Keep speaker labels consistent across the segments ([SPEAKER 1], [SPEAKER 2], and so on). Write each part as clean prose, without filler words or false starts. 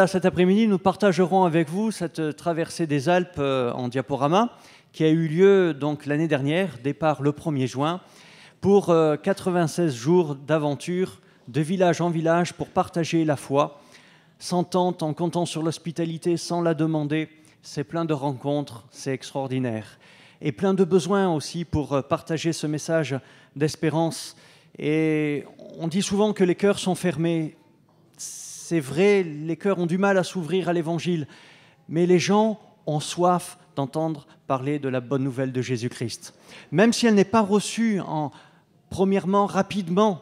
[SPEAKER 1] voilà, cet après-midi, nous partagerons avec vous cette traversée des Alpes en diaporama qui a eu lieu donc l'année dernière, départ le 1er juin, pour 96 jours d'aventure de village en village pour partager la foi, sans tente, en comptant sur l'hospitalité, sans la demander. C'est plein de rencontres, c'est extraordinaire. Et plein de besoins aussi pour partager ce message d'espérance. Et on dit souvent que les cœurs sont fermés. C'est vrai, les cœurs ont du mal à s'ouvrir à l'Évangile, mais les gens ont soif d'entendre parler de la bonne nouvelle de Jésus-Christ. Même si elle n'est pas reçue premièrement, rapidement,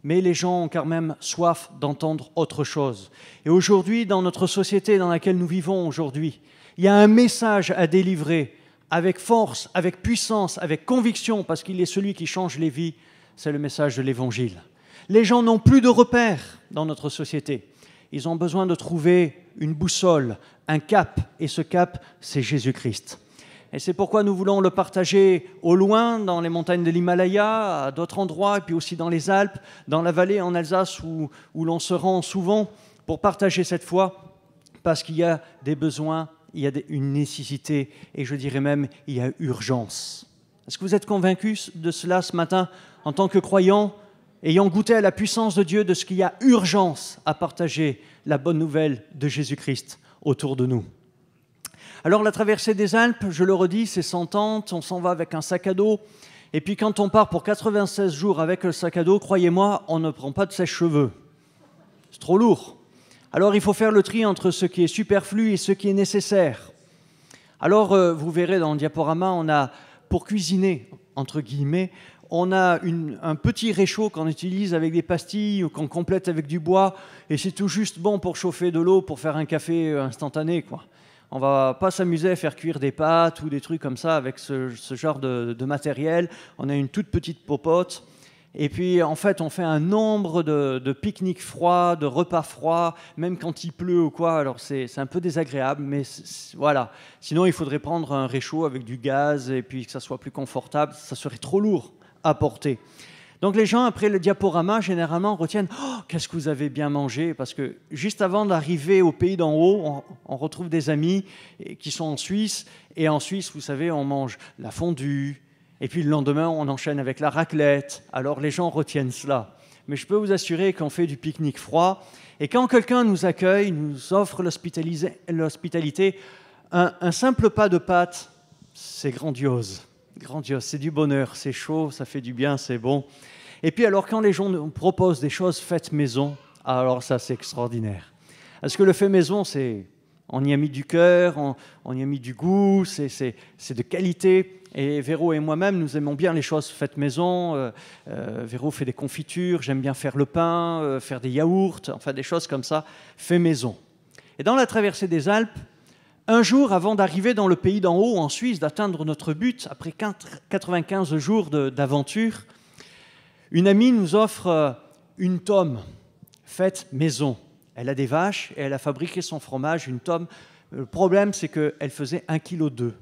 [SPEAKER 1] mais les gens ont quand même soif d'entendre autre chose. Et aujourd'hui, dans notre société dans laquelle nous vivons aujourd'hui, il y a un message à délivrer avec force, avec puissance, avec conviction, parce qu'il est celui qui change les vies, c'est le message de l'Évangile. Les gens n'ont plus de repères dans notre société. Ils ont besoin de trouver une boussole, un cap, et ce cap, c'est Jésus-Christ. Et c'est pourquoi nous voulons le partager au loin, dans les montagnes de l'Himalaya, à d'autres endroits, et puis aussi dans les Alpes, dans la vallée en Alsace, où l'on se rend souvent pour partager cette foi, parce qu'il y a des besoins, il y a une nécessité, et je dirais même, il y a urgence. Est-ce que vous êtes convaincus de cela ce matin, en tant que croyants, ayant goûté à la puissance de Dieu, de ce qu'il y a urgence à partager la bonne nouvelle de Jésus-Christ autour de nous? Alors la traversée des Alpes, je le redis, c'est sans tente, on s'en va avec un sac à dos. Et puis quand on part pour 96 jours avec le sac à dos, croyez-moi, on ne prend pas de sèche-cheveux. C'est trop lourd. Alors il faut faire le tri entre ce qui est superflu et ce qui est nécessaire. Alors vous verrez dans le diaporama, on a, pour cuisiner, entre guillemets, on a un petit réchaud qu'on utilise avec des pastilles ou qu'on complète avec du bois. Et c'est tout juste bon pour chauffer de l'eau, pour faire un café instantané, quoi. On ne va pas s'amuser à faire cuire des pâtes ou des trucs comme ça avec ce genre de matériel. On a une toute petite popote. Et puis, en fait, on fait un nombre de pique-niques froids, de repas froids, même quand il pleut ou quoi. Alors, c'est un peu désagréable, mais voilà. Sinon, il faudrait prendre un réchaud avec du gaz et puis que ça soit plus confortable. Ça serait trop lourd à porter. Donc les gens, après le diaporama, généralement retiennent « Oh, qu'est-ce que vous avez bien mangé ?» Parce que juste avant d'arriver au pays d'en haut, on retrouve des amis qui sont en Suisse. Et en Suisse, vous savez, on mange la fondue. Et puis le lendemain, on enchaîne avec la raclette. Alors les gens retiennent cela. Mais je peux vous assurer qu'on fait du pique-nique froid. Et quand quelqu'un nous accueille, nous offre l'hospitalité, un simple pas de pâtes, c'est grandiose. Grandiose, c'est du bonheur, c'est chaud, ça fait du bien, c'est bon. Et puis alors quand les gens nous proposent des choses faites maison, alors ça c'est extraordinaire. Parce que le fait maison, on y a mis du cœur, on y a mis du goût, c'est de qualité. Et Véro et moi-même, nous aimons bien les choses faites maison. Véro fait des confitures, j'aime bien faire le pain, faire des yaourts, enfin des choses comme ça, fait maison. Et dans la traversée des Alpes, un jour avant d'arriver dans le pays d'en haut, en Suisse, d'atteindre notre but, après 95 jours d'aventure, une amie nous offre une tome faite maison. Elle a des vaches et elle a fabriqué son fromage, une tome. Le problème, c'est qu'elle faisait 1,2 kg.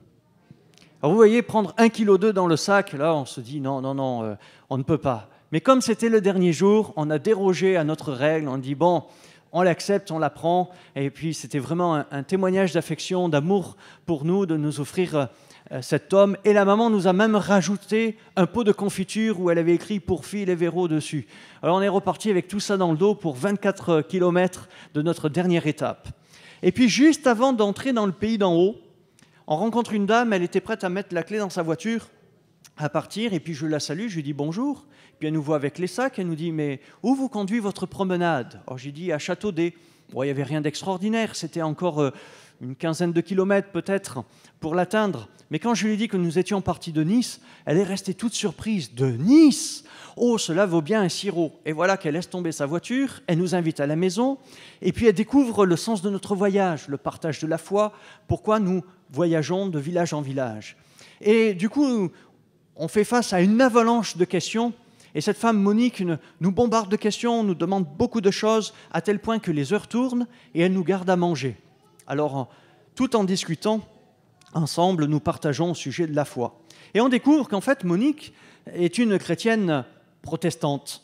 [SPEAKER 1] Alors vous voyez, prendre 1,2 kg dans le sac, là, on se dit non, on ne peut pas. Mais comme c'était le dernier jour, on a dérogé à notre règle, on dit bon, on l'accepte, on la prend. Et puis c'était vraiment un témoignage d'affection, d'amour pour nous, de nous offrir cette tome. Et la maman nous a même rajouté un pot de confiture où elle avait écrit « Pour Phil et Véro » dessus. Alors on est reparti avec tout ça dans le dos pour 24 km de notre dernière étape. Et puis juste avant d'entrer dans le pays d'en haut, on rencontre une dame, elle était prête à mettre la clé dans sa voiture, à partir, et puis je la salue, je lui dis bonjour. Puis elle nous voit avec les sacs, elle nous dit « Mais où vous conduit votre promenade ?» Alors j'ai dit « À Châteaudet ». Bon, il n'y avait rien d'extraordinaire, c'était encore une quinzaine de kilomètres peut-être pour l'atteindre. Mais quand je lui ai dit que nous étions partis de Nice, elle est restée toute surprise. « De Nice ? Oh, cela vaut bien un sirop !» Et voilà qu'elle laisse tomber sa voiture, elle nous invite à la maison, et puis elle découvre le sens de notre voyage, le partage de la foi, pourquoi nous voyageons de village en village. Et du coup, on fait face à une avalanche de questions. Et cette femme, Monique, nous bombarde de questions, nous demande beaucoup de choses, à tel point que les heures tournent et elle nous garde à manger. Alors, tout en discutant, ensemble, nous partageons au sujet de la foi. Et on découvre qu'en fait, Monique est une chrétienne protestante.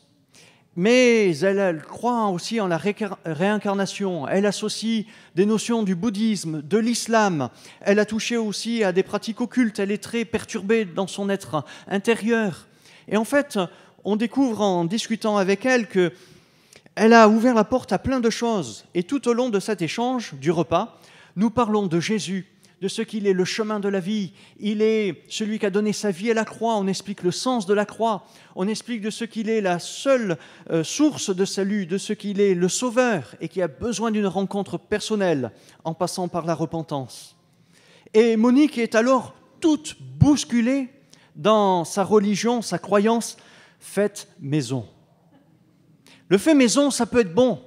[SPEAKER 1] Mais elle croit aussi en la réincarnation. Elle associe des notions du bouddhisme, de l'islam. Elle a touché aussi à des pratiques occultes. Elle est très perturbée dans son être intérieur. Et en fait, on découvre en discutant avec elle qu'elle a ouvert la porte à plein de choses. Et tout au long de cet échange, du repas, nous parlons de Jésus, de ce qu'il est le chemin de la vie. Il est celui qui a donné sa vie à la croix. On explique le sens de la croix. On explique de ce qu'il est la seule source de salut, de ce qu'il est le sauveur et qui a besoin d'une rencontre personnelle en passant par la repentance. Et Monique est alors toute bousculée dans sa religion, sa croyance faite maison. Le fait maison, ça peut être bon.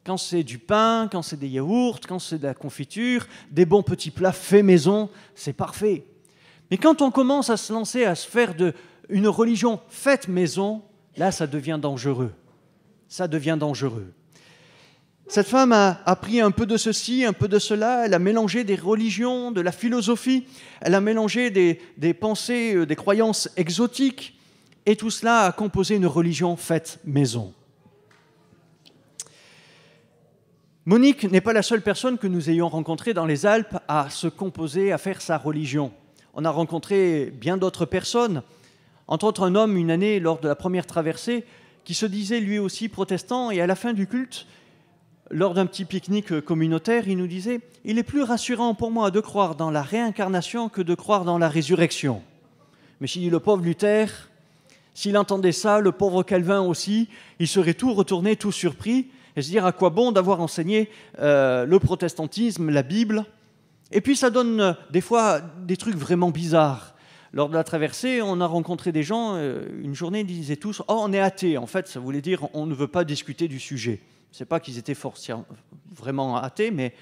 [SPEAKER 1] Quand c'est du pain, quand c'est des yaourts, quand c'est de la confiture, des bons petits plats faits maison, c'est parfait. Mais quand on commence à se lancer, à se faire une religion faite maison, là, ça devient dangereux. Ça devient dangereux. Cette femme a appris un peu de ceci, un peu de cela. Elle a mélangé des religions, de la philosophie. Elle a mélangé des pensées, des croyances exotiques. Et tout cela a composé une religion faite maison. Monique n'est pas la seule personne que nous ayons rencontrée dans les Alpes à se composer, à faire sa religion. On a rencontré bien d'autres personnes, entre autres un homme une année lors de la première traversée qui se disait lui aussi protestant et à la fin du culte, lors d'un petit pique-nique communautaire, il nous disait « Il est plus rassurant pour moi de croire dans la réincarnation que de croire dans la résurrection. » Mais si le pauvre Luther, s'il entendait ça, le pauvre Calvin aussi, il serait tout retourné, tout surpris, et se dire à quoi bon d'avoir enseigné le protestantisme, la Bible. Et puis ça donne des fois des trucs vraiment bizarres. Lors de la traversée, on a rencontré des gens, une journée, ils disaient tous « Oh, on est athées ». En fait, ça voulait dire « On ne veut pas discuter du sujet ». Ce n'est pas qu'ils étaient vraiment athées, mais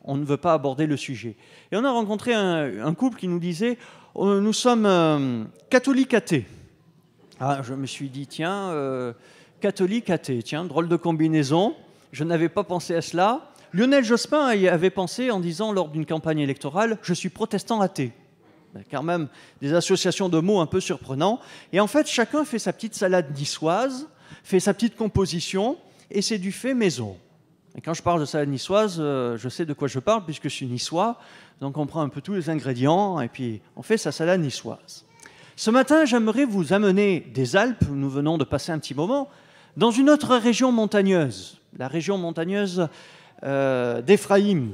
[SPEAKER 1] on ne veut pas aborder le sujet. Et on a rencontré un couple qui nous disait « Nous sommes catholiques athées ». Ah, je me suis dit « Tiens, catholique athée, tiens, drôle de combinaison ». Je n'avais pas pensé à cela. Lionel Jospin y avait pensé en disant lors d'une campagne électorale « Je suis protestant athée ». Quand même des associations de mots un peu surprenants. Et en fait, chacun fait sa petite salade niçoise, fait sa petite composition, et c'est du fait maison. Et quand je parle de salade niçoise, je sais de quoi je parle puisque je suis niçois. Donc on prend un peu tous les ingrédients et puis on fait sa salade niçoise. Ce matin, j'aimerais vous amener des Alpes, où nous venons de passer un petit moment, dans une autre région montagneuse, la région montagneuse d'Éphraïm,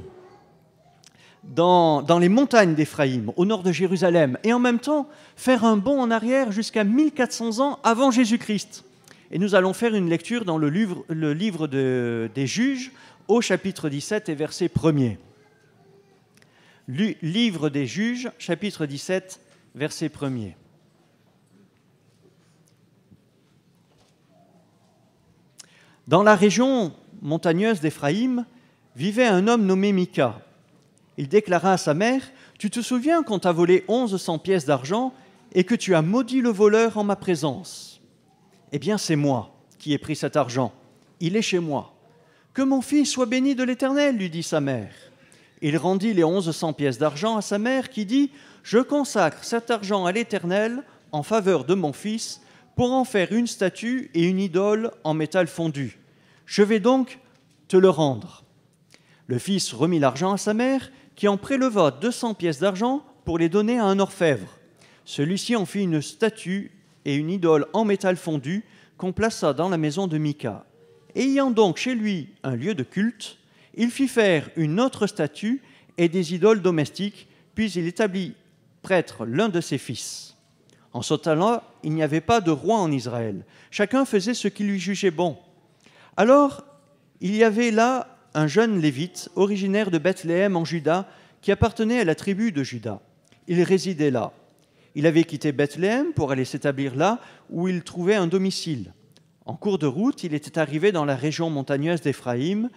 [SPEAKER 1] dans les montagnes d'Éphraïm, au nord de Jérusalem, et en même temps faire un bond en arrière jusqu'à 1400 ans avant Jésus-Christ. Et nous allons faire une lecture dans le livre des Juges, au chapitre 17 et verset 1er. Livre des Juges, chapitre 17, verset 1er. Dans la région montagneuse d'Éphraïm vivait un homme nommé Mika. Il déclara à sa mère « Tu te souviens qu'on t'a volé 1100 pièces d'argent et que tu as maudit le voleur en ma présence ? Eh bien, c'est moi qui ai pris cet argent. Il est chez moi. Que mon fils soit béni de l'Éternel, lui dit sa mère. Il rendit les 1100 pièces d'argent à sa mère qui dit « Je consacre cet argent à l'Éternel en faveur de mon fils pour en faire une statue et une idole en métal fondu. Je vais donc te le rendre. » Le fils remit l'argent à sa mère qui en préleva 200 pièces d'argent pour les donner à un orfèvre. Celui-ci en fit une statue et une idole en métal fondu qu'on plaça dans la maison de Mika. Ayant donc chez lui un lieu de culte, il fit faire une autre statue et des idoles domestiques, puis il établit prêtre l'un de ses fils. En ce temps-là, il n'y avait pas de roi en Israël. Chacun faisait ce qu'il lui jugeait bon. Alors, il y avait là un jeune lévite, originaire de Bethléem en Juda, qui appartenait à la tribu de Juda. Il résidait là. Il avait quitté Bethléem pour aller s'établir là où il trouvait un domicile. En cours de route, il était arrivé dans la région montagneuse d'Éphraïm,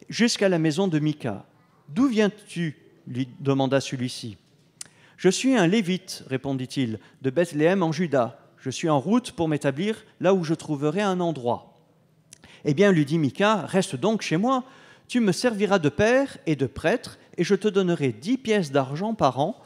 [SPEAKER 1] jusqu'à la maison de Mika. « D'où viens-tu » lui demanda celui-ci. « Je suis un lévite, répondit-il, de Bethléem en Juda. Je suis en route pour m'établir là où je trouverai un endroit. » « Eh bien, lui dit Mika, reste donc chez moi. Tu me serviras de père et de prêtre, et je te donnerai 10 pièces d'argent par an,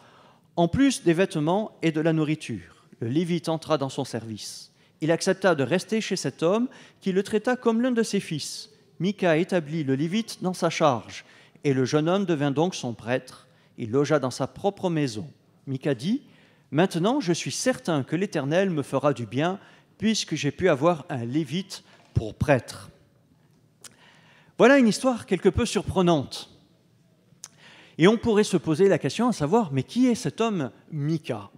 [SPEAKER 1] en plus des vêtements et de la nourriture. » Le Lévite entra dans son service. Il accepta de rester chez cet homme qui le traita comme l'un de ses fils. Mika établit le Lévite dans sa charge, et le jeune homme devint donc son prêtre. Il logea dans sa propre maison. Mika dit, « Maintenant je suis certain que l'Éternel me fera du bien, puisque j'ai pu avoir un Lévite pour prêtre. » Voilà une histoire quelque peu surprenante. Et on pourrait se poser la question à savoir, mais qui est cet homme Mika ?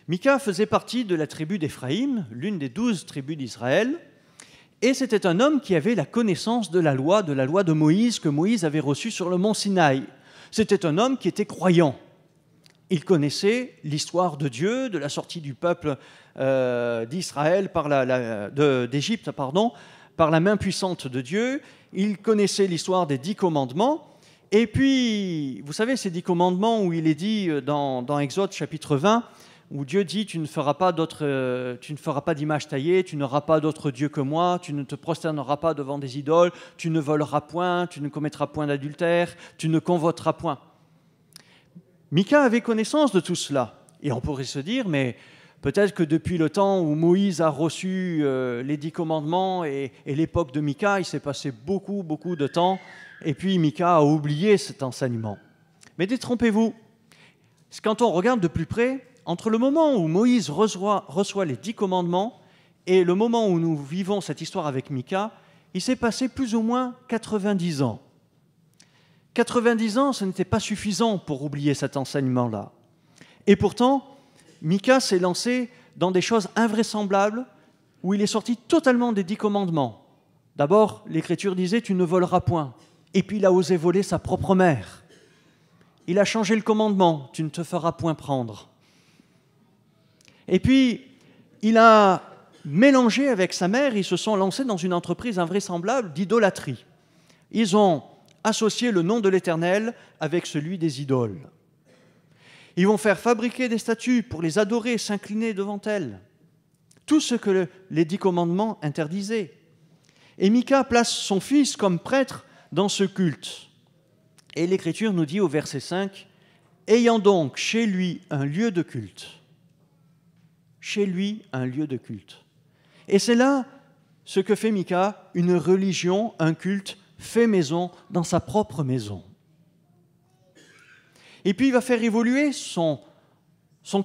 [SPEAKER 1] Mika faisait partie de la tribu d'Éphraïm, l'une des 12 tribus d'Israël, et c'était un homme qui avait la connaissance de la loi de Moïse que Moïse avait reçue sur le mont Sinaï. C'était un homme qui était croyant. Il connaissait l'histoire de Dieu, de la sortie du peuple d'Israël d'Égypte, par la main puissante de Dieu. Il connaissait l'histoire des 10 commandements. Et puis, vous savez, ces 10 commandements où il est dit dans Exode chapitre 20, où Dieu dit « tu ne feras pas d'image taillée, tu n'auras pas d'autre Dieu que moi, tu ne te prosterneras pas devant des idoles, tu ne voleras point, tu ne commettras point d'adultère, tu ne convoiteras point. » Mika avait connaissance de tout cela. Et on pourrait se dire, mais peut-être que depuis le temps où Moïse a reçu les 10 commandements et l'époque de Mika, il s'est passé beaucoup de temps, et puis Mika a oublié cet enseignement. Mais détrompez-vous, quand on regarde de plus près, entre le moment où Moïse reçoit les 10 commandements et le moment où nous vivons cette histoire avec Mika, il s'est passé plus ou moins 90 ans. 90 ans, ce n'était pas suffisant pour oublier cet enseignement-là. Et pourtant, Mika s'est lancé dans des choses invraisemblables où il est sorti totalement des 10 commandements. D'abord, l'Écriture disait « tu ne voleras point ». Et puis il a osé voler sa propre mère. Il a changé le commandement « tu ne te feras point prendre ». Et puis, il a mélangé avec sa mère, ils se sont lancés dans une entreprise invraisemblable d'idolâtrie. Ils ont associé le nom de l'Éternel avec celui des idoles. Ils vont faire fabriquer des statues pour les adorer, s'incliner devant elles. Tout ce que les 10 commandements interdisaient. Et Mika place son fils comme prêtre dans ce culte. Et l'Écriture nous dit au verset 5, « Ayant donc chez lui un lieu de culte. » Chez lui, un lieu de culte. Et c'est là ce que fait Mika, une religion, un culte fait maison dans sa propre maison. Et puis il va faire évoluer son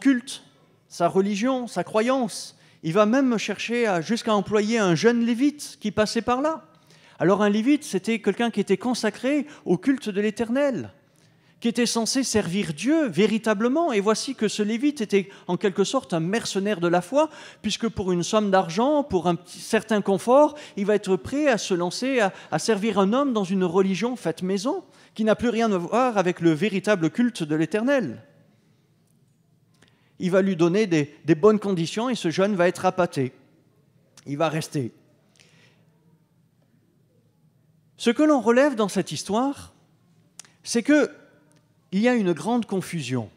[SPEAKER 1] culte, sa religion, sa croyance. Il va même chercher jusqu'à employer un jeune lévite qui passait par là. Alors un lévite, c'était quelqu'un qui était consacré au culte de l'Éternel, qui était censé servir Dieu véritablement. Et voici que ce lévite était en quelque sorte un mercenaire de la foi, puisque pour une somme d'argent, pour un certain confort, il va être prêt à se lancer à servir un homme dans une religion faite maison, qui n'a plus rien à voir avec le véritable culte de l'Éternel. Il va lui donner des bonnes conditions et ce jeune va être appâté. Il va rester. Ce que l'on relève dans cette histoire, c'est qu'il y a une grande confusion.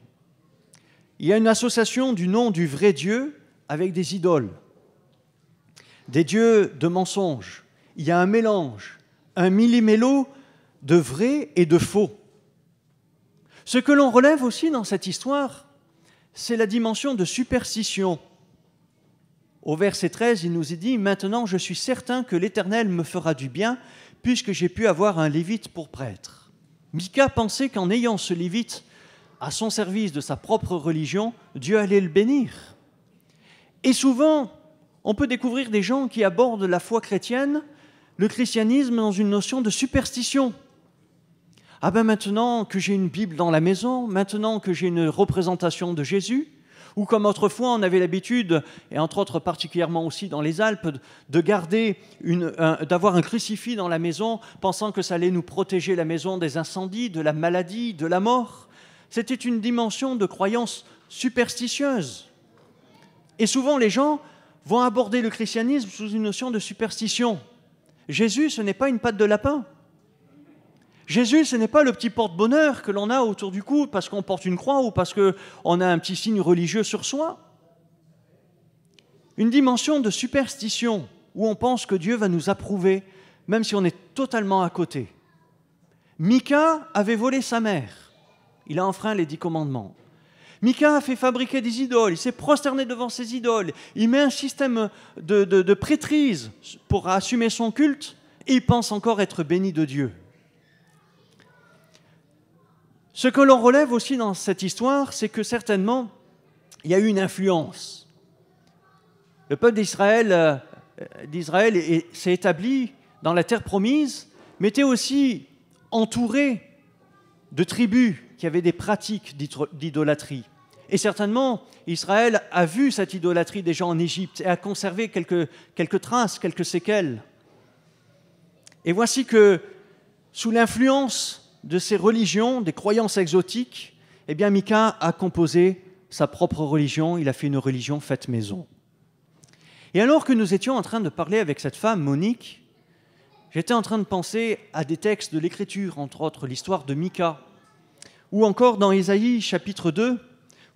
[SPEAKER 1] Il y a une association du nom du vrai Dieu avec des idoles, des dieux de mensonges. Il y a un mélange, un millimélo de vrai et de faux. Ce que l'on relève aussi dans cette histoire, c'est la dimension de superstition. Au verset 13, il nous est dit « Maintenant, je suis certain que l'Éternel me fera du bien, puisque j'ai pu avoir un lévite pour prêtre. » Mika pensait qu'en ayant ce lévite à son service de sa propre religion, Dieu allait le bénir. Et souvent, on peut découvrir des gens qui abordent la foi chrétienne, le christianisme dans une notion de superstition. Ah ben maintenant que j'ai une Bible dans la maison, maintenant que j'ai une représentation de Jésus, ou comme autrefois on avait l'habitude, et entre autres particulièrement aussi dans les Alpes, d'avoir un crucifix dans la maison, pensant que ça allait nous protéger la maison des incendies, de la maladie, de la mort. C'était une dimension de croyance superstitieuse. Et souvent les gens vont aborder le christianisme sous une notion de superstition. Jésus, ce n'est pas une patte de lapin. Jésus, ce n'est pas le petit porte-bonheur que l'on a autour du cou parce qu'on porte une croix ou parce qu'on a un petit signe religieux sur soi. Une dimension de superstition où on pense que Dieu va nous approuver, même si on est totalement à côté. Mika avait volé sa mère. Il a enfreint les 10 commandements. Mika a fait fabriquer des idoles, il s'est prosterné devant ces idoles, il met un système de prêtrise pour assumer son culte, et il pense encore être béni de Dieu. Ce que l'on relève aussi dans cette histoire, c'est que certainement, il y a eu une influence. Le peuple d'Israël s'est établi dans la terre promise, mais était aussi entouré de tribus qui avaient des pratiques d'idolâtrie. Et certainement, Israël a vu cette idolâtrie déjà en Égypte et a conservé quelques traces, quelques séquelles. Et voici que, sous l'influence de ces religions, des croyances exotiques, eh bien Mika a composé sa propre religion, il a fait une religion faite maison. Et alors que nous étions en train de parler avec cette femme, Monique, j'étais en train de penser à des textes de l'Écriture, entre autres l'histoire de Mika, ou encore dans Ésaïe chapitre 2,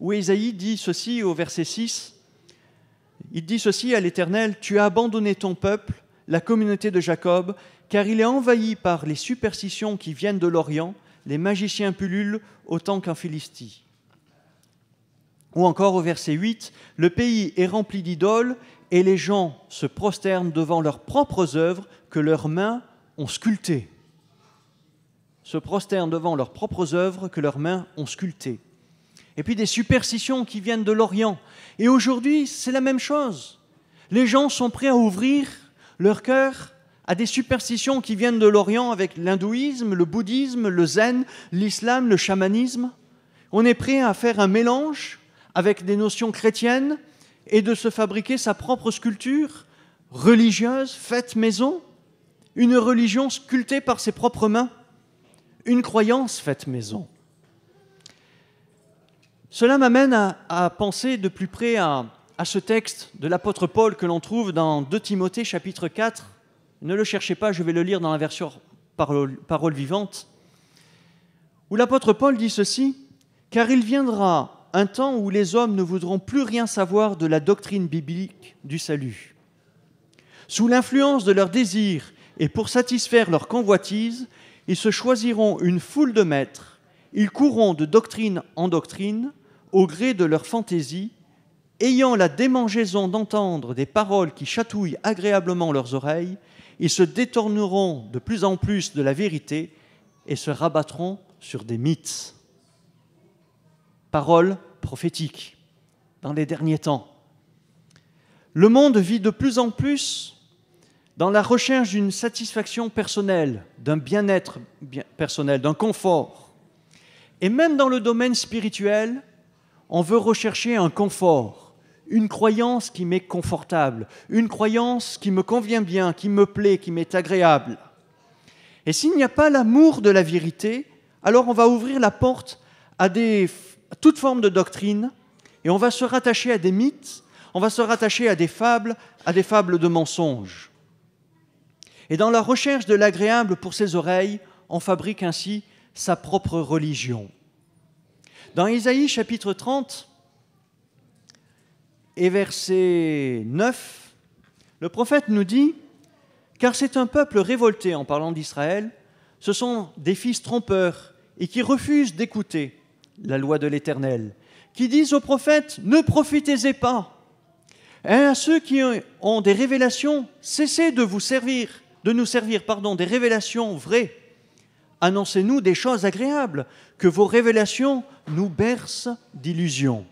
[SPEAKER 1] où Ésaïe dit ceci au verset 6, il dit ceci à l'Éternel, « Tu as abandonné ton peuple, la communauté de Jacob, car il est envahi par les superstitions qui viennent de l'Orient, les magiciens pullulent autant qu'en Philistie. » Ou encore au verset 8, « Le pays est rempli d'idoles, et les gens se prosternent devant leurs propres œuvres que leurs mains ont sculptées. » Se prosternent devant leurs propres œuvres que leurs mains ont sculptées. Et puis des superstitions qui viennent de l'Orient. Et aujourd'hui, c'est la même chose. Les gens sont prêts à ouvrir leur cœur à des superstitions qui viennent de l'Orient avec l'hindouisme, le bouddhisme, le zen, l'islam, le chamanisme. On est prêt à faire un mélange avec des notions chrétiennes et de se fabriquer sa propre sculpture religieuse, faite maison, une religion sculptée par ses propres mains, une croyance faite maison. Cela m'amène à penser de plus près à ce texte de l'apôtre Paul que l'on trouve dans 2 Timothée chapitre 4. Ne le cherchez pas, je vais le lire dans la version parole vivante, où l'apôtre Paul dit ceci, « Car il viendra un temps où les hommes ne voudront plus rien savoir de la doctrine biblique du salut. Sous l'influence de leurs désirs et pour satisfaire leur convoitise, ils se choisiront une foule de maîtres, ils courront de doctrine en doctrine, au gré de leur fantaisie, ayant la démangeaison d'entendre des paroles qui chatouillent agréablement leurs oreilles, ils se détourneront de plus en plus de la vérité et se rabattront sur des mythes. » Paroles prophétiques dans les derniers temps. Le monde vit de plus en plus dans la recherche d'une satisfaction personnelle, d'un bien-être personnel, d'un confort. Et même dans le domaine spirituel, on veut rechercher un confort, une croyance qui m'est confortable, une croyance qui me convient bien, qui me plaît, qui m'est agréable. Et s'il n'y a pas l'amour de la vérité, alors on va ouvrir la porte à toute forme de doctrine et on va se rattacher à des mythes, on va se rattacher à des fables de mensonges. Et dans la recherche de l'agréable pour ses oreilles, on fabrique ainsi sa propre religion. Dans Ésaïe chapitre 30 et verset 9, le prophète nous dit « Car c'est un peuple révolté, en parlant d'Israël, ce sont des fils trompeurs et qui refusent d'écouter la loi de l'Éternel, qui disent aux prophètes « Ne prophétisez pas ». Et à ceux qui ont des révélations, cessez de nous servir des révélations vraies. Annoncez-nous des choses agréables, que vos révélations nous bercent d'illusions.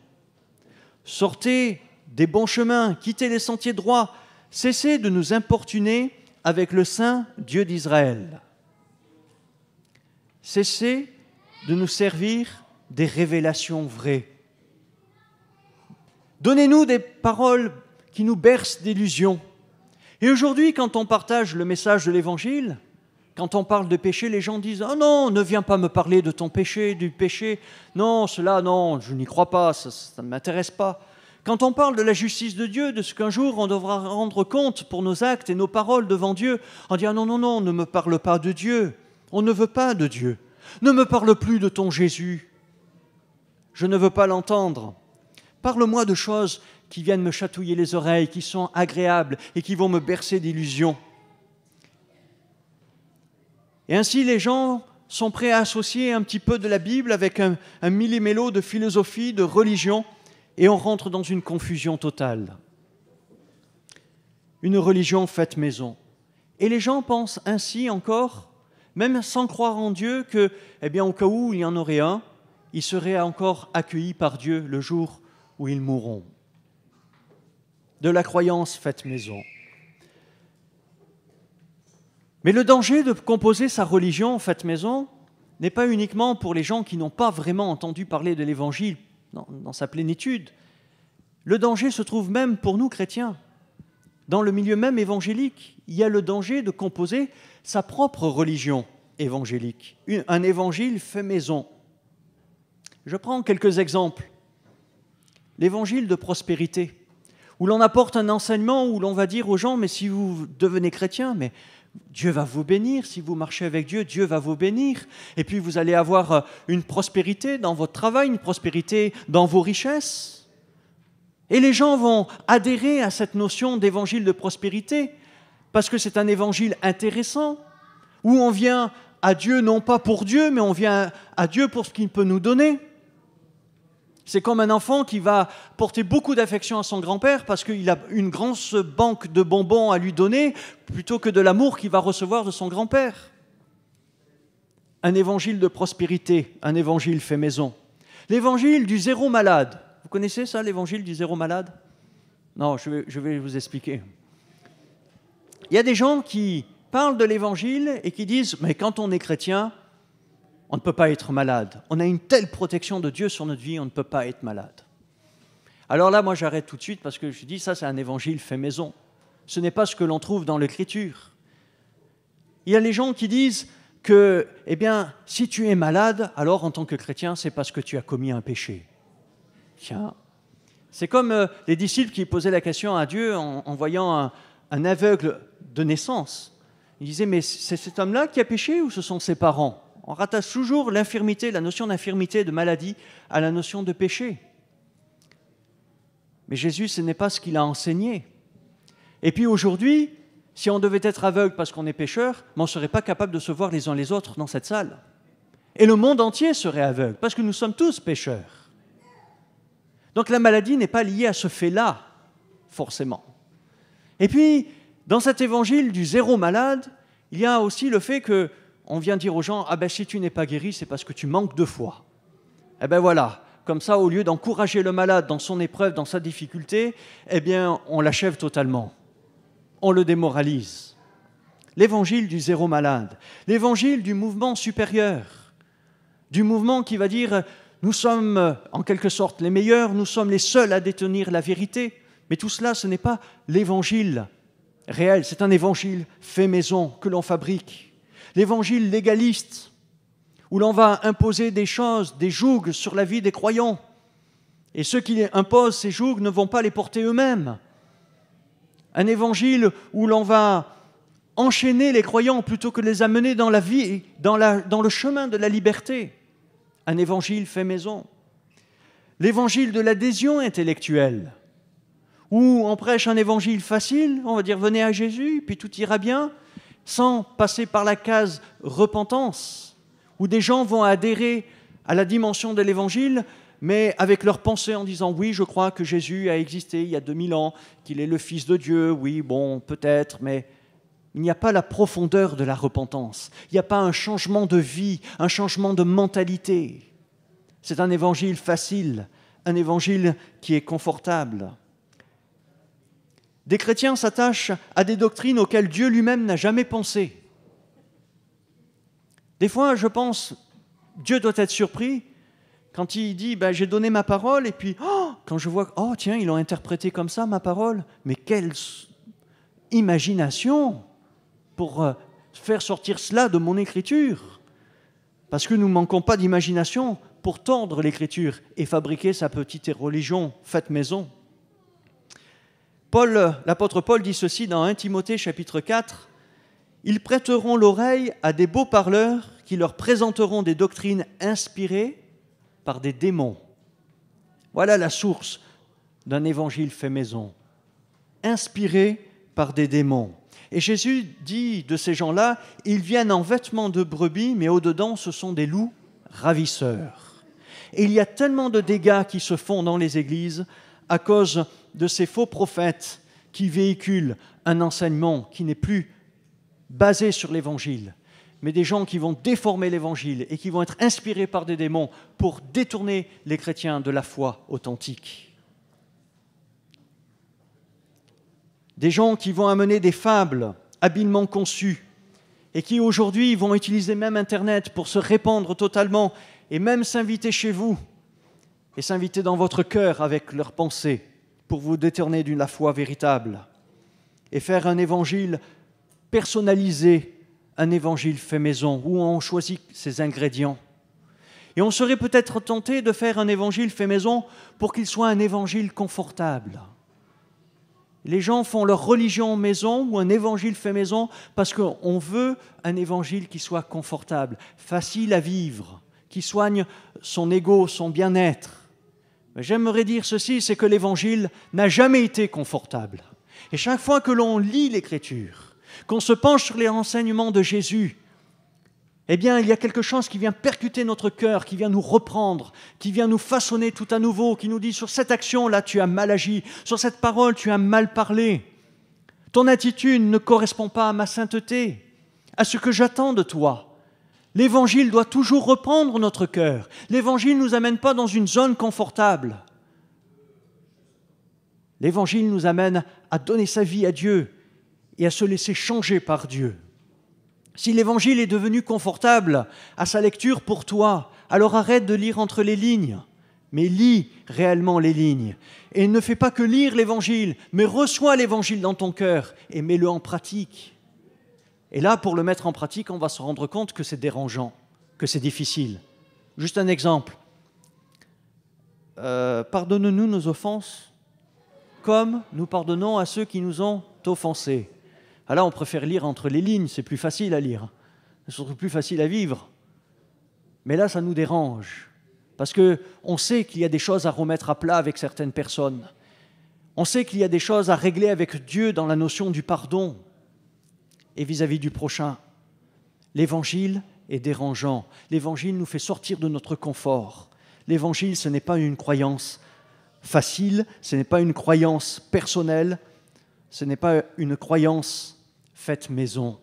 [SPEAKER 1] Sortez des bons chemins, quittez les sentiers droits, cessez de nous importuner avec le Saint Dieu d'Israël. Cessez de nous servir des révélations vraies. Donnez-nous des paroles qui nous bercent d'illusions. Et aujourd'hui, quand on partage le message de l'Évangile, quand on parle de péché, les gens disent « Oh non, ne viens pas me parler de ton péché, du péché. Non, cela, non, je n'y crois pas, ça ne m'intéresse pas. » Quand on parle de la justice de Dieu, de ce qu'un jour on devra rendre compte pour nos actes et nos paroles devant Dieu, on dit « Ah non, non, non, ne me parle pas de Dieu. On ne veut pas de Dieu. Ne me parle plus de ton Jésus. Je ne veux pas l'entendre. Parle-moi de choses qui viennent me chatouiller les oreilles, qui sont agréables et qui vont me bercer d'illusions. » Et ainsi, les gens sont prêts à associer un petit peu de la Bible avec un millimélo de philosophie, de religion, et on rentre dans une confusion totale. Une religion faite maison. Et les gens pensent ainsi encore, même sans croire en Dieu, que, au cas où il y en aurait un, ils seraient encore accueillis par Dieu le jour où ils mourront. De la croyance faite maison. Mais le danger de composer sa religion faite maison n'est pas uniquement pour les gens qui n'ont pas vraiment entendu parler de l'Évangile dans sa plénitude. Le danger se trouve même pour nous chrétiens. Dans le milieu même évangélique, il y a le danger de composer sa propre religion évangélique, un évangile fait maison. Je prends quelques exemples. L'évangile de prospérité, où l'on apporte un enseignement où l'on va dire aux gens, mais si vous devenez chrétien, mais Dieu va vous bénir, si vous marchez avec Dieu, Dieu va vous bénir. Et puis vous allez avoir une prospérité dans votre travail, une prospérité dans vos richesses. Et les gens vont adhérer à cette notion d'évangile de prospérité parce que c'est un évangile intéressant, où on vient à Dieu non pas pour Dieu, mais on vient à Dieu pour ce qu'il peut nous donner. C'est comme un enfant qui va porter beaucoup d'affection à son grand-père parce qu'il a une grosse banque de bonbons à lui donner plutôt que de l'amour qu'il va recevoir de son grand-père. Un évangile de prospérité, un évangile fait maison. L'évangile du zéro malade. Vous connaissez ça, l'évangile du zéro malade? Non, je vais vous expliquer. Il y a des gens qui parlent de l'évangile et qui disent « mais quand on est chrétien, on ne peut pas être malade. On a une telle protection de Dieu sur notre vie, on ne peut pas être malade. » Alors là, moi, j'arrête tout de suite parce que je dis, ça, c'est un évangile fait maison. Ce n'est pas ce que l'on trouve dans l'Écriture. Il y a les gens qui disent que, si tu es malade, alors en tant que chrétien, c'est parce que tu as commis un péché. Tiens, c'est comme les disciples qui posaient la question à Dieu en voyant un aveugle de naissance. Ils disaient, mais c'est cet homme-là qui a péché ou ce sont ses parents? On rattache toujours l'infirmité, la notion d'infirmité, de maladie, à la notion de péché. Mais Jésus, ce n'est pas ce qu'il a enseigné. Et puis aujourd'hui, si on devait être aveugle parce qu'on est pécheur, on ne serait pas capable de se voir les uns les autres dans cette salle. Et le monde entier serait aveugle, parce que nous sommes tous pécheurs. Donc la maladie n'est pas liée à ce fait-là, forcément. Et puis, dans cet évangile du zéro malade, il y a aussi le fait que on vient dire aux gens, si tu n'es pas guéri, c'est parce que tu manques de foi. Voilà, comme ça, au lieu d'encourager le malade dans son épreuve, dans sa difficulté, on l'achève totalement. On le démoralise. L'évangile du zéro malade, l'évangile du mouvement supérieur, du mouvement qui va dire, nous sommes en quelque sorte les meilleurs, nous sommes les seuls à détenir la vérité, mais tout cela, ce n'est pas l'évangile réel, c'est un évangile fait maison que l'on fabrique. L'évangile légaliste, où l'on va imposer des choses, des jougs sur la vie des croyants. Et ceux qui imposent ces jougs ne vont pas les porter eux-mêmes. Un évangile où l'on va enchaîner les croyants plutôt que de les amener dans la vie, dans le chemin de la liberté. Un évangile fait maison. L'évangile de l'adhésion intellectuelle, où on prêche un évangile facile, on va dire « venez à Jésus, puis tout ira bien », sans passer par la case repentance, où des gens vont adhérer à la dimension de l'Évangile, mais avec leur pensée en disant « oui, je crois que Jésus a existé il y a 2000 ans, qu'il est le Fils de Dieu, oui, bon, peut-être, mais il n'y a pas la profondeur de la repentance, il n'y a pas un changement de vie, un changement de mentalité. C'est un évangile facile, un évangile qui est confortable. » Des chrétiens s'attachent à des doctrines auxquelles Dieu lui-même n'a jamais pensé. Des fois, je pense, Dieu doit être surpris quand il dit « j'ai donné ma parole » et puis quand je vois « oh tiens, ils l'ont interprété comme ça, ma parole ». Mais quelle imagination pour faire sortir cela de mon écriture. Parce que nous ne manquons pas d'imagination pour tordre l'écriture et fabriquer sa petite religion faite maison. L'apôtre Paul dit ceci dans 1 Timothée chapitre 4, « Ils prêteront l'oreille à des beaux parleurs qui leur présenteront des doctrines inspirées par des démons. » Voilà la source d'un évangile fait maison, inspiré par des démons. Et Jésus dit de ces gens-là, ils viennent en vêtements de brebis, mais au-dedans, ce sont des loups ravisseurs. Et il y a tellement de dégâts qui se font dans les églises à cause de ces faux prophètes qui véhiculent un enseignement qui n'est plus basé sur l'Évangile, mais des gens qui vont déformer l'Évangile et qui vont être inspirés par des démons pour détourner les chrétiens de la foi authentique. Des gens qui vont amener des fables habilement conçues et qui aujourd'hui vont utiliser même Internet pour se répandre totalement et même s'inviter chez vous et s'inviter dans votre cœur avec leurs pensées pour vous détourner de la foi véritable et faire un évangile personnalisé, un évangile fait maison, où on choisit ses ingrédients. Et on serait peut-être tenté de faire un évangile fait maison pour qu'il soit un évangile confortable. Les gens font leur religion maison ou un évangile fait maison parce qu'on veut un évangile qui soit confortable, facile à vivre, qui soigne son ego, son bien-être. Mais j'aimerais dire ceci, c'est que l'évangile n'a jamais été confortable. Et chaque fois que l'on lit l'Écriture, qu'on se penche sur les renseignements de Jésus, eh bien, il y a quelque chose qui vient percuter notre cœur, qui vient nous reprendre, qui vient nous façonner tout à nouveau, qui nous dit, sur cette action-là, tu as mal agi, sur cette parole, tu as mal parlé. Ton attitude ne correspond pas à ma sainteté, à ce que j'attends de toi. L'Évangile doit toujours reprendre notre cœur. L'Évangile ne nous amène pas dans une zone confortable. L'Évangile nous amène à donner sa vie à Dieu et à se laisser changer par Dieu. Si l'Évangile est devenu confortable à sa lecture pour toi, alors arrête de lire entre les lignes, mais lis réellement les lignes. Et ne fais pas que lire l'Évangile, mais reçois l'Évangile dans ton cœur et mets-le en pratique. Et là, pour le mettre en pratique, on va se rendre compte que c'est dérangeant, que c'est difficile. Juste un exemple. Pardonne-nous nos offenses, comme nous pardonnons à ceux qui nous ont offensés. Alors on préfère lire entre les lignes, c'est plus facile à lire, c'est surtout plus facile à vivre. Mais là, ça nous dérange, parce qu'on sait qu'il y a des choses à remettre à plat avec certaines personnes. On sait qu'il y a des choses à régler avec Dieu dans la notion du pardon et vis-à-vis du prochain. L'Évangile est dérangeant. L'Évangile nous fait sortir de notre confort. L'Évangile, ce n'est pas une croyance facile, ce n'est pas une croyance personnelle, ce n'est pas une croyance faite maison.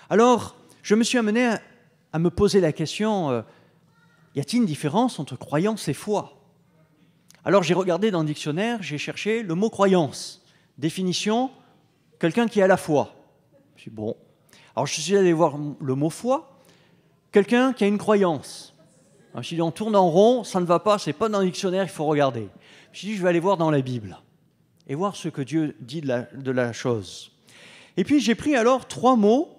[SPEAKER 1] Alors, je me suis amené à me poser la question, y a-t-il une différence entre croyance et foi ? Alors, j'ai regardé dans le dictionnaire, j'ai cherché le mot croyance. Définition, quelqu'un qui a la foi. Je me suis dit, bon. Alors, je suis allé voir le mot foi, quelqu'un qui a une croyance. Alors, je me suis dit, on tourne en rond, ça ne va pas, c'est pas dans le dictionnaire, il faut regarder. Je me suis dit, je vais aller voir dans la Bible et voir ce que Dieu dit de la chose. Et puis j'ai pris alors 3 mots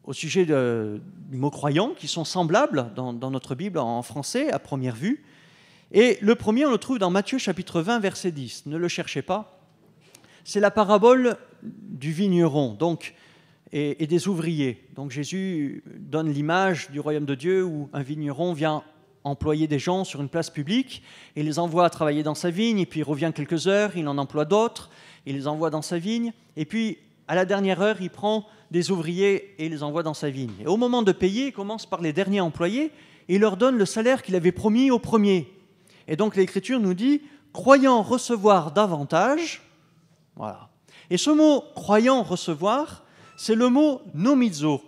[SPEAKER 1] au sujet du mot croyant qui sont semblables dans notre Bible en français à première vue. Et le premier, on le trouve dans Matthieu chapitre 20, verset 10. Ne le cherchez pas. C'est la parabole du vigneron et des ouvriers. Donc Jésus donne l'image du royaume de Dieu où un vigneron vient employer des gens sur une place publique, il les envoie à travailler dans sa vigne, et puis il revient quelques heures, il en emploie d'autres, il les envoie dans sa vigne, et puis à la dernière heure, il prend des ouvriers et les envoie dans sa vigne. Et au moment de payer, il commence par les derniers employés, et il leur donne le salaire qu'il avait promis aux premiers. Et donc l'Écriture nous dit, croyant recevoir davantage, voilà. Et ce mot croyant recevoir, c'est le mot nomizo,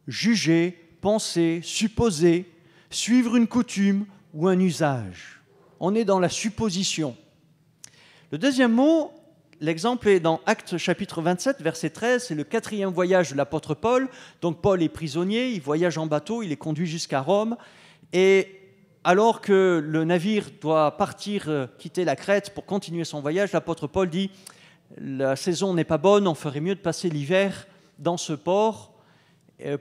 [SPEAKER 1] juger, penser, supposer, suivre une coutume ou un usage. On est dans la supposition. Le deuxième mot, l'exemple est dans Actes chapitre 27, verset 13, c'est le 4e voyage de l'apôtre Paul. Donc Paul est prisonnier, il voyage en bateau, il est conduit jusqu'à Rome. Et alors que le navire doit partir, quitter la Crète pour continuer son voyage, l'apôtre Paul dit « La saison n'est pas bonne, on ferait mieux de passer l'hiver dans ce port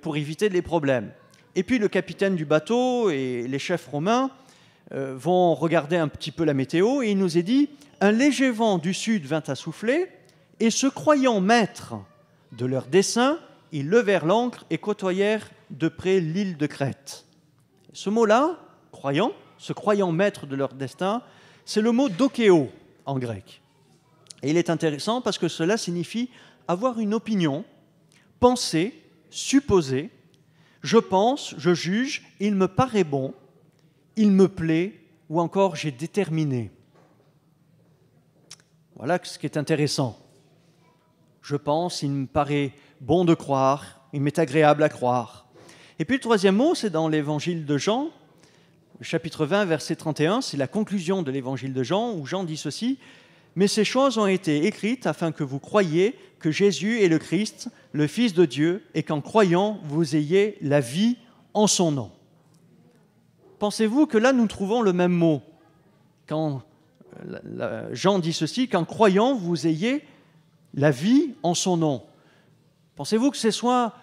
[SPEAKER 1] pour éviter les problèmes. » Et puis le capitaine du bateau et les chefs romains vont regarder un petit peu la météo et il nous est dit « Un léger vent du sud vint à souffler et se croyant maîtres de leur dessein, ils levèrent l'ancre et côtoyèrent de près l'île de Crète. » Ce mot-là, croyant, se croyant maîtres de leur destin, c'est le mot dokéo en grec. Et il est intéressant parce que cela signifie avoir une opinion, penser, supposer, je pense, je juge, il me paraît bon, il me plaît, ou encore j'ai déterminé. Voilà ce qui est intéressant. Je pense, il me paraît bon de croire, il m'est agréable à croire. Et puis le troisième mot, c'est dans l'évangile de Jean, chapitre 20, verset 31, c'est la conclusion de l'évangile de Jean, où Jean dit ceci: « Mais ces choses ont été écrites afin que vous croyiez que Jésus est le Christ, le Fils de Dieu, et qu'en croyant, vous ayez la vie en son nom. » Pensez-vous que là, nous trouvons le même mot quand Jean dit ceci, qu'en croyant, vous ayez la vie en son nom. Pensez-vous que ce soit,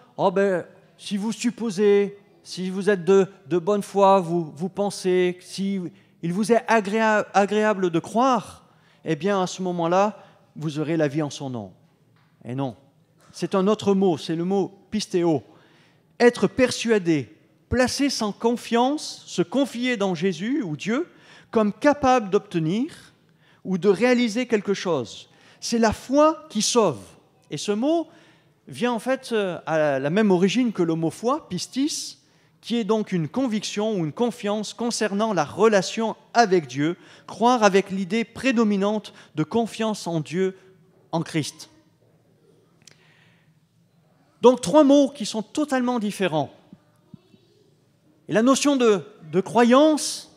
[SPEAKER 1] si vous supposez, si vous êtes de bonne foi, vous pensez, si il vous est agréable de croire, eh bien à ce moment-là, vous aurez la vie en son nom. Et non, c'est un autre mot, c'est le mot pistéo. Être persuadé, placer sans confiance, se confier dans Jésus ou Dieu comme capable d'obtenir ou de réaliser quelque chose. C'est la foi qui sauve. Et ce mot vient en fait à la même origine que le mot foi, pistis, qui est donc une conviction ou une confiance concernant la relation avec Dieu, croire avec l'idée prédominante de confiance en Dieu, en Christ. Donc 3 mots qui sont totalement différents. Et la notion de croyance,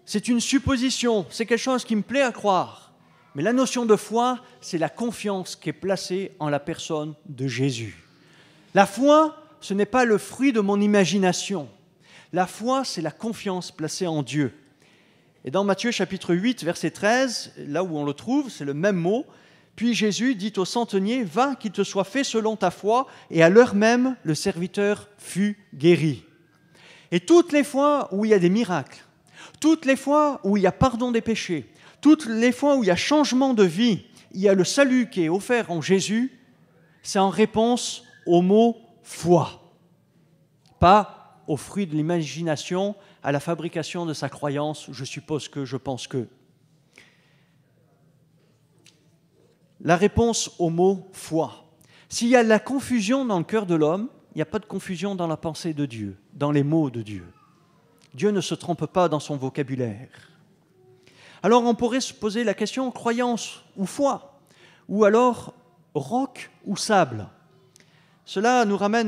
[SPEAKER 1] c'est une supposition, c'est quelque chose qui me plaît à croire. Mais la notion de foi, c'est la confiance qui est placée en la personne de Jésus. La foi, ce n'est pas le fruit de mon imagination. La foi, c'est la confiance placée en Dieu. Et dans Matthieu chapitre 8, verset 13, là où on le trouve, c'est le même mot. Puis Jésus dit au centenier, « Va, qu'il te soit fait selon ta foi. » Et à l'heure même, le serviteur fut guéri. Et toutes les fois où il y a des miracles, toutes les fois où il y a pardon des péchés, toutes les fois où il y a changement de vie, il y a le salut qui est offert en Jésus, c'est en réponse au mot « foi », pas au fruit de l'imagination, à la fabrication de sa croyance, je suppose que, je pense que. La réponse au mot « foi ». S'il y a de la confusion dans le cœur de l'homme, il n'y a pas de confusion dans la pensée de Dieu, dans les mots de Dieu. Dieu ne se trompe pas dans son vocabulaire. Alors on pourrait se poser la question croyance ou foi, ou alors roc ou sable. Cela nous ramène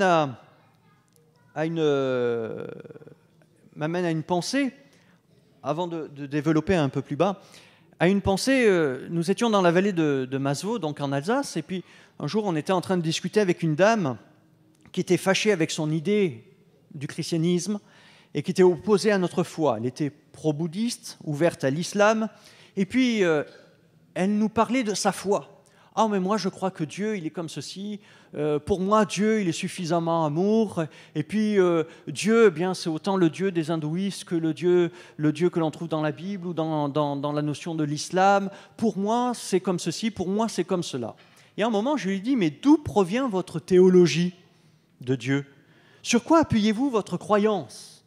[SPEAKER 1] m'amène à une pensée, avant de développer un peu plus bas, à une pensée, nous étions dans la vallée de Masevaux, donc en Alsace, et puis un jour on était en train de discuter avec une dame qui était fâchée avec son idée du christianisme et qui était opposée à notre foi. Elle était pro-bouddhiste, ouverte à l'islam, et puis elle nous parlait de sa foi. « Ah, mais moi je crois que Dieu, il est comme ceci. Pour moi, Dieu, il est suffisamment amour. Et puis Dieu, eh bien, c'est autant le Dieu des hindouistes que le Dieu que l'on trouve dans la Bible ou dans la notion de l'islam. Pour moi, c'est comme ceci, pour moi, c'est comme cela. » Et à un moment, je lui ai dit « Mais d'où provient votre théologie de Dieu? Sur quoi appuyez-vous votre croyance ?»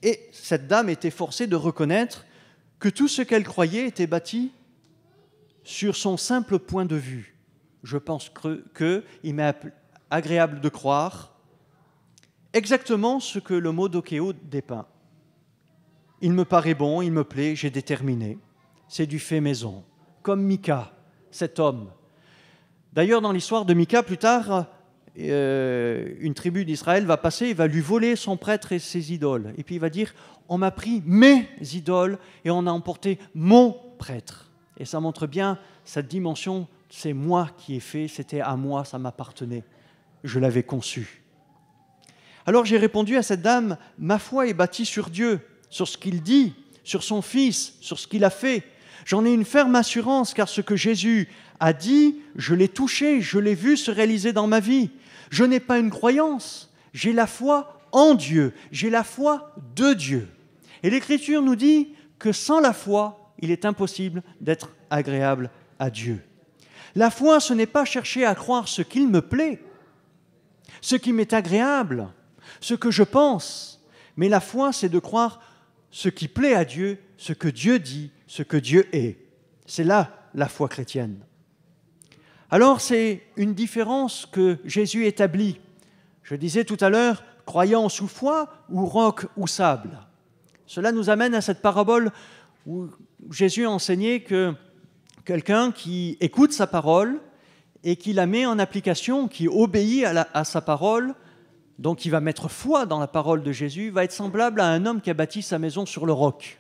[SPEAKER 1] Et cette dame était forcée de reconnaître que tout ce qu'elle croyait était bâti sur son simple point de vue. Je pense qu'il m'est agréable de croire exactement ce que le mot dokeo dépeint. Il me paraît bon, il me plaît, j'ai déterminé. C'est du fait maison, comme Mika, cet homme. D'ailleurs, dans l'histoire de Mika, plus tard, une tribu d'Israël va passer, il va lui voler son prêtre et ses idoles. Et puis il va dire, on m'a pris mes idoles et on a emporté mon prêtre. Et ça montre bien cette dimension, c'est moi qui ai fait, c'était à moi, ça m'appartenait. Je l'avais conçu. Alors j'ai répondu à cette dame, ma foi est bâtie sur Dieu, sur ce qu'il dit, sur son Fils, sur ce qu'il a fait. J'en ai une ferme assurance, car ce que Jésus a dit, je l'ai touché, je l'ai vu se réaliser dans ma vie. Je n'ai pas une croyance, j'ai la foi en Dieu, j'ai la foi de Dieu. Et l'Écriture nous dit que sans la foi, il est impossible d'être agréable à Dieu. La foi, ce n'est pas chercher à croire ce qu'il me plaît, ce qui m'est agréable, ce que je pense, mais la foi, c'est de croire ce qui plaît à Dieu, ce que Dieu dit, ce que Dieu est. C'est là la foi chrétienne. Alors c'est une différence que Jésus établit. Je disais tout à l'heure, croyance ou foi, ou roc ou sable. Cela nous amène à cette parabole où Jésus a enseigné que quelqu'un qui écoute sa parole et qui la met en application, qui obéit à sa parole, donc qui va mettre foi dans la parole de Jésus, va être semblable à un homme qui a bâti sa maison sur le roc.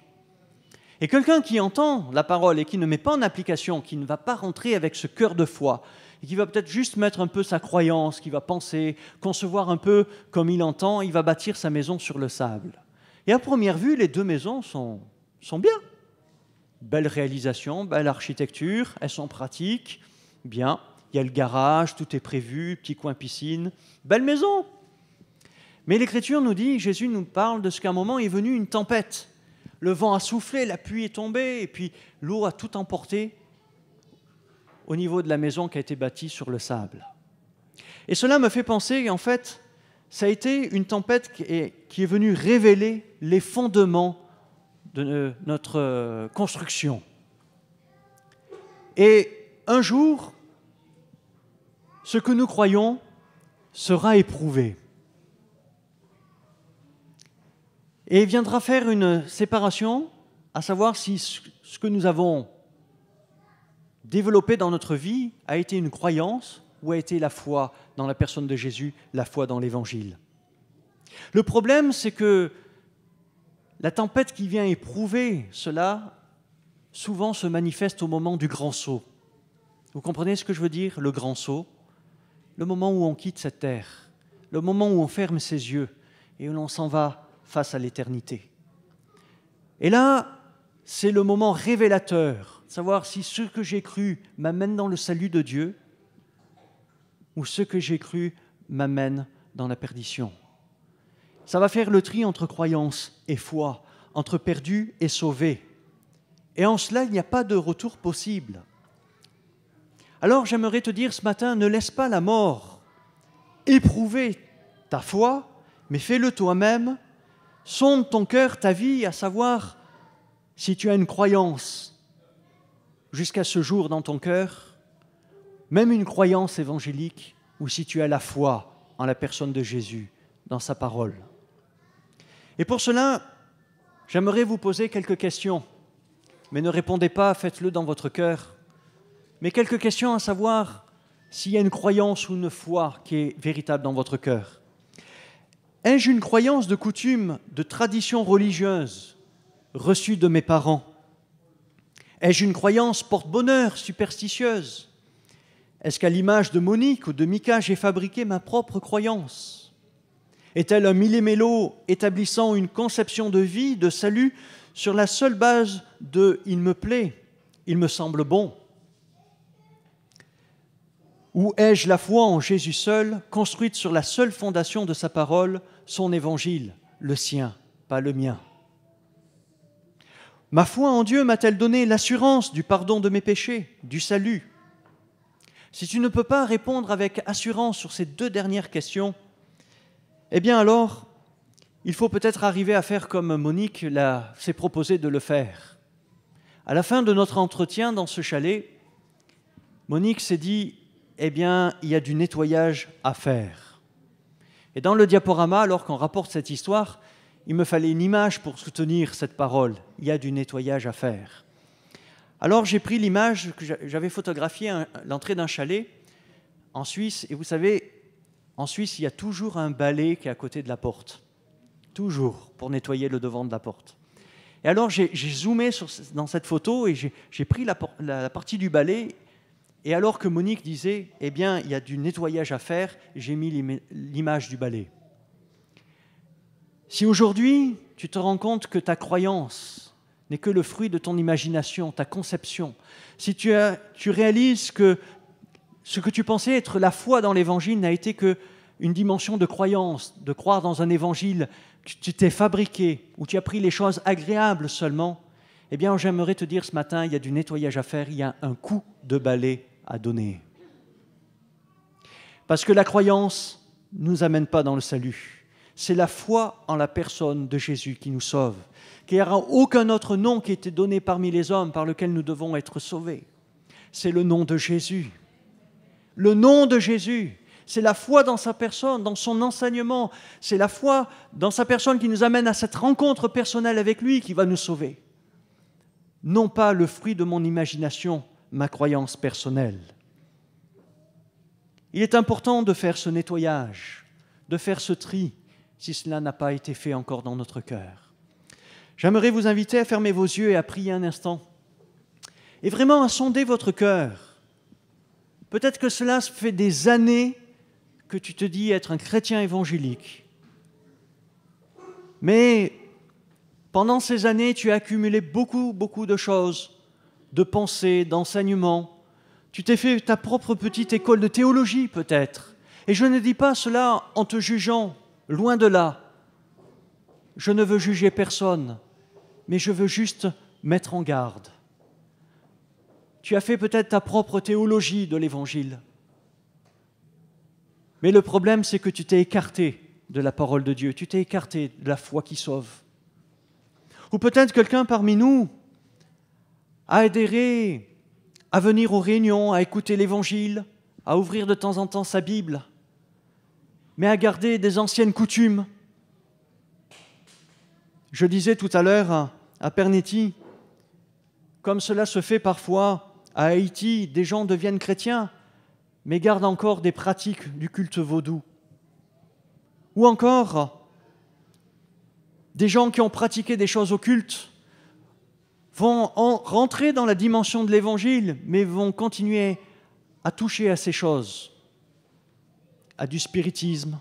[SPEAKER 1] Et quelqu'un qui entend la parole et qui ne met pas en application, qui ne va pas rentrer avec ce cœur de foi, et qui va peut-être juste mettre un peu sa croyance, qui va penser, concevoir un peu comme il entend, il va bâtir sa maison sur le sable. Et à première vue, les deux maisons sont bien. Belle réalisation, belle architecture, elles sont pratiques, bien. Il y a le garage, tout est prévu, petit coin piscine, belle maison. Mais l'Écriture nous dit, Jésus nous parle de ce qu'à un moment est venue une tempête. Le vent a soufflé, la pluie est tombée, et puis l'eau a tout emporté au niveau de la maison qui a été bâtie sur le sable. Et cela me fait penser, en fait, ça a été une tempête qui est venue révéler les fondements de notre construction. Et un jour, ce que nous croyons sera éprouvé. Et viendra faire une séparation, à savoir si ce que nous avons développé dans notre vie a été une croyance ou a été la foi dans la personne de Jésus, la foi dans l'Évangile. Le problème, c'est que la tempête qui vient éprouver cela, souvent se manifeste au moment du grand saut. Vous comprenez ce que je veux dire, le grand saut? Le moment où on quitte cette terre, le moment où on ferme ses yeux et où l'on s'en va face à l'éternité. Et là, c'est le moment révélateur, savoir si ce que j'ai cru m'amène dans le salut de Dieu ou ce que j'ai cru m'amène dans la perdition. Ça va faire le tri entre croyance et foi, entre perdu et sauvé. Et en cela, il n'y a pas de retour possible. Alors j'aimerais te dire ce matin, ne laisse pas la mort éprouver ta foi, mais fais-le toi-même. Sonde ton cœur, ta vie, à savoir si tu as une croyance jusqu'à ce jour dans ton cœur, même une croyance évangélique, ou si tu as la foi en la personne de Jésus, dans sa parole. Et pour cela, j'aimerais vous poser quelques questions, mais ne répondez pas, faites-le dans votre cœur, mais quelques questions à savoir s'il y a une croyance ou une foi qui est véritable dans votre cœur. Ai-je une croyance de coutume, de tradition religieuse reçue de mes parents? Ai-je une croyance porte-bonheur, superstitieuse? Est-ce qu'à l'image de Monique ou de Mika, j'ai fabriqué ma propre croyance? Est-elle un millimélo établissant une conception de vie, de salut, sur la seule base de « il me plaît, il me semble bon » ? Ou ai-je la foi en Jésus seul, construite sur la seule fondation de sa parole, son évangile, le sien, pas le mien? Ma foi en Dieu m'a-t-elle donné l'assurance du pardon de mes péchés, du salut? Si tu ne peux pas répondre avec assurance sur ces deux dernières questions, eh bien alors, il faut peut-être arriver à faire comme Monique s'est proposé de le faire. À la fin de notre entretien dans ce chalet, Monique s'est dit, eh bien, il y a du nettoyage à faire. Et dans le diaporama, alors qu'on rapporte cette histoire, il me fallait une image pour soutenir cette parole. Il y a du nettoyage à faire. Alors j'ai pris l'image que j'avais photographiée à l'entrée d'un chalet en Suisse. Et vous savez, en Suisse, il y a toujours un balai qui est à côté de la porte. Toujours, pour nettoyer le devant de la porte. Et alors j'ai zoomé dans cette photo et j'ai pris la partie du balai. Et alors que Monique disait, eh bien, il y a du nettoyage à faire, j'ai mis l'image du balai. Si aujourd'hui, tu te rends compte que ta croyance n'est que le fruit de ton imagination, ta conception, si tu réalises que ce que tu pensais être la foi dans l'Évangile n'a été qu'une dimension de croyance, de croire dans un Évangile que tu t'es fabriqué, où tu as pris les choses agréables seulement, eh bien, j'aimerais te dire ce matin, il y a du nettoyage à faire, il y a un coup de balai à donner. Parce que la croyance ne nous amène pas dans le salut. C'est la foi en la personne de Jésus qui nous sauve. Qu'il n'y aura aucun autre nom qui ait été donné parmi les hommes par lequel nous devons être sauvés. C'est le nom de Jésus. Le nom de Jésus, c'est la foi dans sa personne, dans son enseignement. C'est la foi dans sa personne qui nous amène à cette rencontre personnelle avec lui qui va nous sauver. Non pas le fruit de mon imagination, ma croyance personnelle. Il est important de faire ce nettoyage, de faire ce tri, si cela n'a pas été fait encore dans notre cœur. J'aimerais vous inviter à fermer vos yeux et à prier un instant. Et vraiment à sonder votre cœur. Peut-être que cela fait des années que tu te dis être un chrétien évangélique. Mais pendant ces années, tu as accumulé beaucoup de choses, de pensées, d'enseignements. Tu t'es fait ta propre petite école de théologie peut-être. Et je ne dis pas cela en te jugeant, loin de là. Je ne veux juger personne, mais je veux juste mettre en garde. Tu as fait peut-être ta propre théologie de l'Évangile. Mais le problème, c'est que tu t'es écarté de la parole de Dieu, tu t'es écarté de la foi qui sauve. Ou peut-être quelqu'un parmi nous a adhéré à venir aux réunions, à écouter l'Évangile, à ouvrir de temps en temps sa Bible, mais à garder des anciennes coutumes. Je disais tout à l'heure à Pernetti, comme cela se fait parfois à Haïti, des gens deviennent chrétiens, mais gardent encore des pratiques du culte vaudou. Ou encore, des gens qui ont pratiqué des choses occultes vont rentrer dans la dimension de l'Évangile, mais vont continuer à toucher à ces choses, à du spiritisme,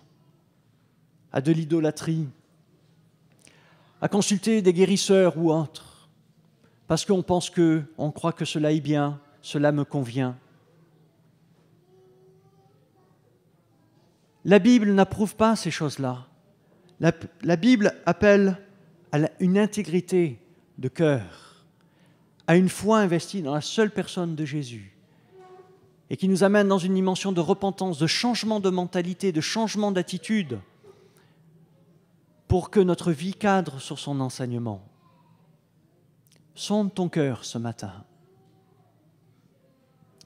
[SPEAKER 1] à de l'idolâtrie, à consulter des guérisseurs ou autres, parce qu'on pense on croit que cela est bien, cela me convient. La Bible n'approuve pas ces choses-là. La Bible appelle à une intégrité de cœur, à une foi investie dans la seule personne de Jésus, et qui nous amène dans une dimension de repentance, de changement de mentalité, de changement d'attitude, pour que notre vie cadre sur son enseignement. Sonde ton cœur ce matin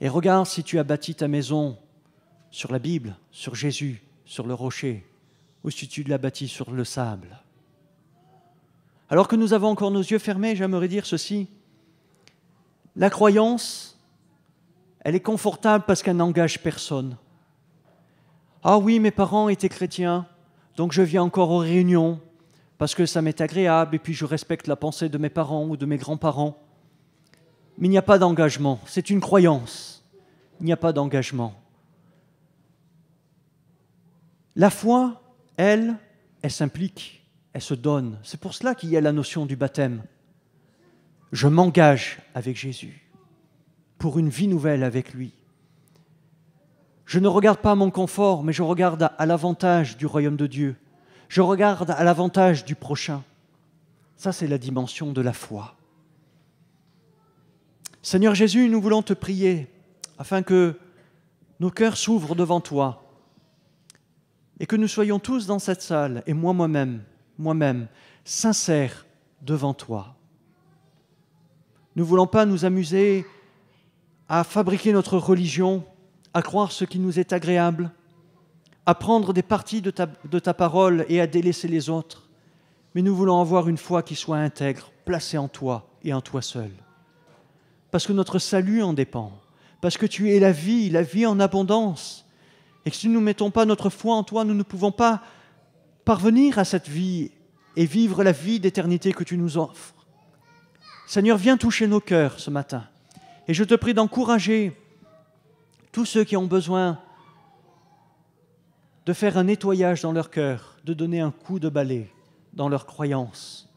[SPEAKER 1] et regarde si tu as bâti ta maison sur la Bible, sur Jésus, sur le rocher, ou si tu l'as bâti sur le sable. Alors que nous avons encore nos yeux fermés, j'aimerais dire ceci. La croyance, elle est confortable parce qu'elle n'engage personne. Ah oui, mes parents étaient chrétiens, donc je viens encore aux réunions parce que ça m'est agréable et puis je respecte la pensée de mes parents ou de mes grands-parents. Mais il n'y a pas d'engagement, c'est une croyance. Il n'y a pas d'engagement. La foi, elle s'implique, elle se donne. C'est pour cela qu'il y a la notion du baptême. Je m'engage avec Jésus pour une vie nouvelle avec lui. Je ne regarde pas mon confort, mais je regarde à l'avantage du royaume de Dieu. Je regarde à l'avantage du prochain. Ça, c'est la dimension de la foi. Seigneur Jésus, nous voulons te prier afin que nos cœurs s'ouvrent devant toi et que nous soyons tous dans cette salle, et moi-même, sincères devant toi. Nous ne voulons pas nous amuser à fabriquer notre religion, à croire ce qui nous est agréable, à prendre des parties de ta parole et à délaisser les autres. Mais nous voulons avoir une foi qui soit intègre, placée en toi et en toi seul. Parce que notre salut en dépend, parce que tu es la vie en abondance. Et que si nous ne mettons pas notre foi en toi, nous ne pouvons pas parvenir à cette vie et vivre la vie d'éternité que tu nous offres. Seigneur, viens toucher nos cœurs ce matin. Et je te prie d'encourager tous ceux qui ont besoin de faire un nettoyage dans leur cœur, de donner un coup de balai dans leur croyance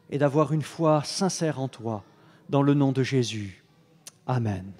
[SPEAKER 1] et d'avoir une foi sincère en toi, dans le nom de Jésus. Amen.